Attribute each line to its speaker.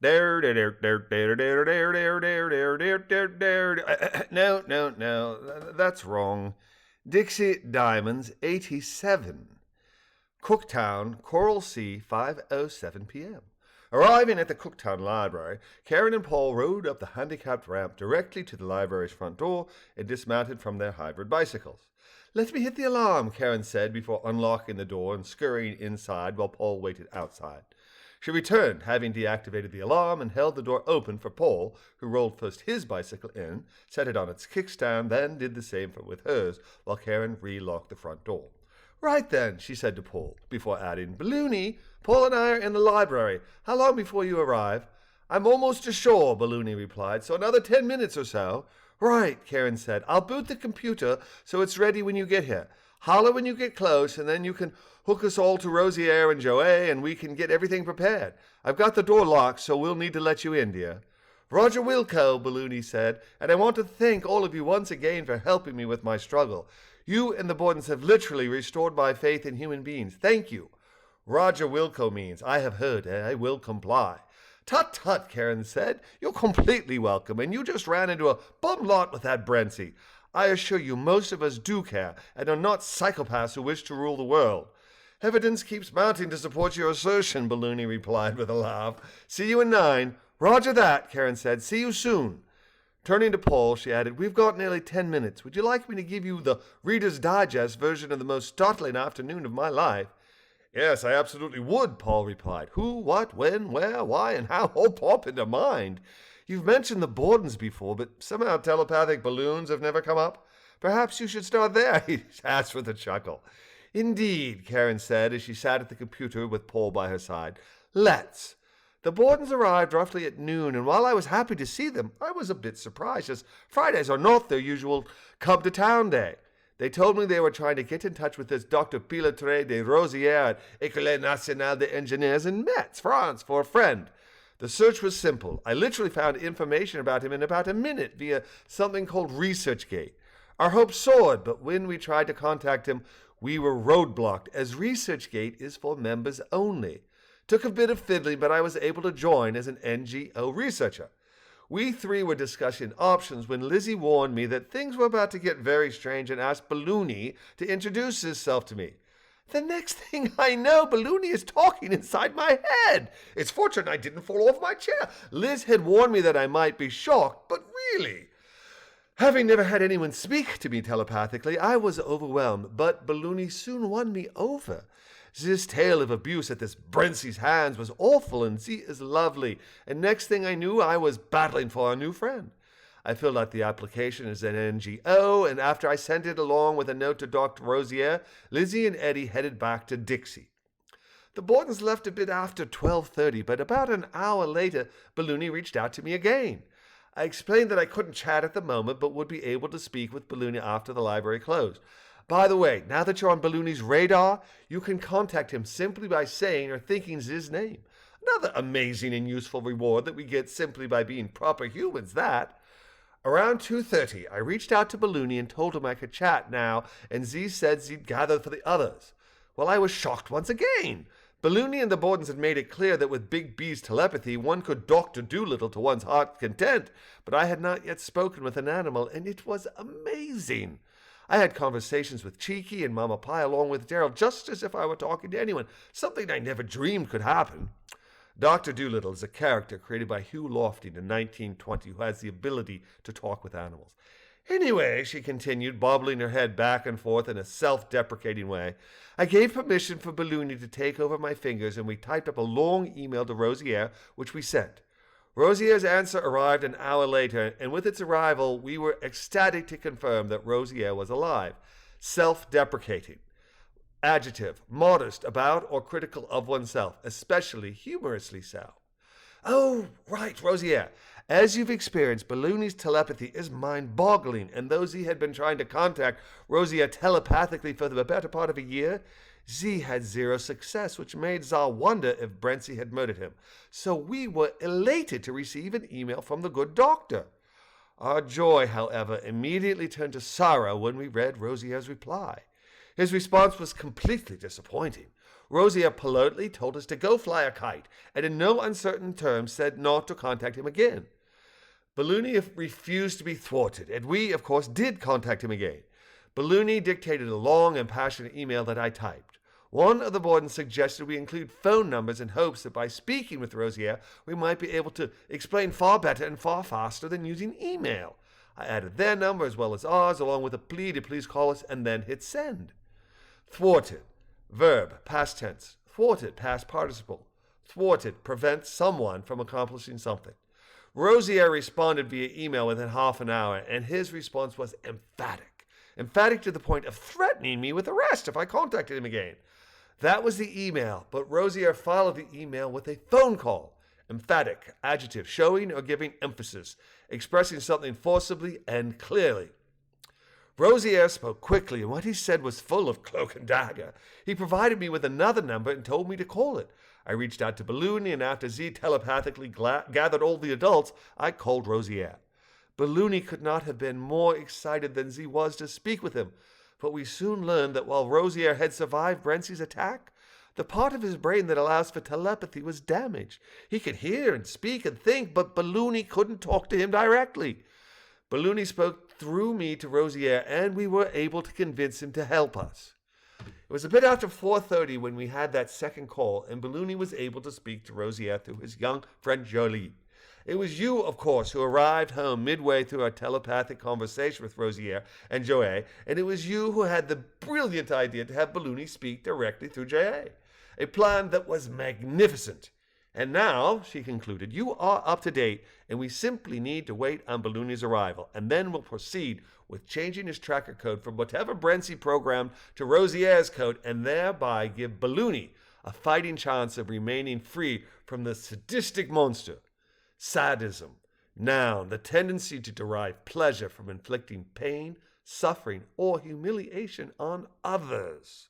Speaker 1: No, that's wrong. Dixie Diamonds, 87. Cooktown, Coral Sea, 5:07 p.m. Arriving at the Cooktown Library, Karen and Paul rode up the handicapped ramp directly to the library's front door and dismounted from their hybrid bicycles. "Let me hit the alarm," Karen said before unlocking the door and scurrying inside while Paul waited outside. She returned, having deactivated the alarm, and held the door open for Paul, who rolled first his bicycle in, set it on its kickstand, then did the same with hers, while Karen relocked the front door. "Right then," she said to Paul, before adding, "Balloony, Paul and I are in the library. How long before you arrive?" "I'm almost ashore," Balloony replied, "so another 10 minutes or so." "Right," Karen said. "I'll boot the computer so it's ready when you get here. Holler when you get close, and then you can hook us all to Rosier and Joey, and we can get everything prepared. I've got the door locked, so we'll need to let you in, dear." "Roger Wilco," Balloony said, "and I want to thank all of you once again for helping me with my struggle. You and the Bordens have literally restored my faith in human beings. Thank you." "Roger Wilco means, I have heard, I will comply." "Tut, tut," Karen said. "You're completely welcome, and you just ran into a bum lot with that Brentsy. I assure you most of us do care, and are not psychopaths who wish to rule the world." "Evidence keeps mounting to support your assertion," Balloony replied with a laugh. "See you in 9. "Roger that," Karen said. "See you soon." Turning to Paul, she added, "We've got nearly 10 minutes. Would you like me to give you the Reader's Digest version of the most startling afternoon of my life?" "Yes, I absolutely would," Paul replied. "Who, what, when, where, why, and how all pop into mind. You've mentioned the Bordens before, but somehow telepathic balloons have never come up. Perhaps you should start there," he asked with a chuckle. "Indeed," Karen said as she sat at the computer with Paul by her side. "Let's." The Bordens arrived roughly at noon, and while I was happy to see them, I was a bit surprised, as Fridays are not their usual come-to-town day. They told me they were trying to get in touch with this Dr. Pilotre de Rosier at École Nationale des Ingénieurs in Metz, France, for a friend. The search was simple. I literally found information about him in about a minute via something called ResearchGate. Our hopes soared, but when we tried to contact him, we were roadblocked, as ResearchGate is for members only. Took a bit of fiddling, but I was able to join as an NGO researcher. We 3 were discussing options when Lizzie warned me that things were about to get very strange and asked Balloony to introduce himself to me. The next thing I know, Balloony is talking inside my head. It's fortunate I didn't fall off my chair. Liz had warned me that I might be shocked, but really, having never had anyone speak to me telepathically, I was overwhelmed, but Balloony soon won me over. This tale of abuse at this Brentsy's hands was awful, and she is lovely, and next thing I knew, I was battling for a new friend. I filled out the application as an NGO, and after I sent it along with a note to Dr. Rosier, Lizzie and Eddie headed back to Dixie. The Bordens left a bit after 12:30, but about an hour later, Balloony reached out to me again. I explained that I couldn't chat at the moment, but would be able to speak with Balloony after the library closed. By the way, now that you're on Balloony's radar, you can contact him simply by saying or thinking his name. Another amazing and useful reward that we get simply by being proper humans, that. Around 2:30, I reached out to Balloony and told him I could chat now, and Z said Z'd gather for the others. Well, I was shocked once again. Balloony and the Bordens had made it clear that with Big B's telepathy, one could Dr. Doolittle to one's heart's content, but I had not yet spoken with an animal, and it was amazing. I had conversations with Cheeky and Mama Pie along with Jerald, just as if I were talking to anyone, something I never dreamed could happen. Dr. Doolittle is a character created by Hugh Lofting in 1920 who has the ability to talk with animals. Anyway, she continued, bobbling her head back and forth in a self-deprecating way, I gave permission for Balloony to take over my fingers, and we typed up a long email to Rosier, which we sent. Rosier's answer arrived an hour later, and with its arrival, we were ecstatic to confirm that Rosier was alive. Self-deprecating. Adjective, modest about or critical of oneself, especially humorously so. Oh, right, Rosier. As you've experienced, Balloony's telepathy is mind-boggling, and though Z had been trying to contact Rosier telepathically for the better part of a year, Z had zero success, which made Zal wonder if Brentsy had murdered him. So we were elated to receive an email from the good doctor. Our joy, however, immediately turned to sorrow when we read Rosier's reply. His response was completely disappointing. Rosier politely told us to go fly a kite, and in no uncertain terms said not to contact him again. Balloony refused to be thwarted, and we, of course, did contact him again. Balloony dictated a long and passionate email that I typed. One of the Bordens suggested we include phone numbers in hopes that by speaking with Rosier, we might be able to explain far better and far faster than using email. I added their number as well as ours, along with a plea to please call us, and then hit send. Thwarted. Verb, past tense. Thwarted, past participle. Thwarted, prevents someone from accomplishing something. Rosier responded via email within half an hour, and his response was emphatic. Emphatic to the point of threatening me with arrest if I contacted him again. That was the email, but Rosier followed the email with a phone call. Emphatic, adjective, showing or giving emphasis, expressing something forcibly and clearly. Rosier spoke quickly, and what he said was full of cloak and dagger. He provided me with another number and told me to call it. I reached out to Balloony, and after Z telepathically gathered all the adults, I called Rosier. Balloony could not have been more excited than Z was to speak with him, but we soon learned that while Rosier had survived Brentsy's attack, the part of his brain that allows for telepathy was damaged. He could hear and speak and think, but Balloony couldn't talk to him directly. Balloony spoke through me to Rosier, and we were able to convince him to help us. It was a bit after 4:30 when we had that second call, and Balloony was able to speak to Rosier through his young friend Jerald. It was you, of course, who arrived home midway through our telepathic conversation with Rosier and Joey, and it was you who had the brilliant idea to have Balloony speak directly through J.A., a plan that was magnificent. And now, she concluded, you are up to date, and we simply need to wait on Balloony's arrival, and then we'll proceed with changing his tracker code from whatever Brentsy programmed to Rosier's code, and thereby give Balloony a fighting chance of remaining free from the sadistic monster. Sadism. Noun, the tendency to derive pleasure from inflicting pain, suffering, or humiliation on others.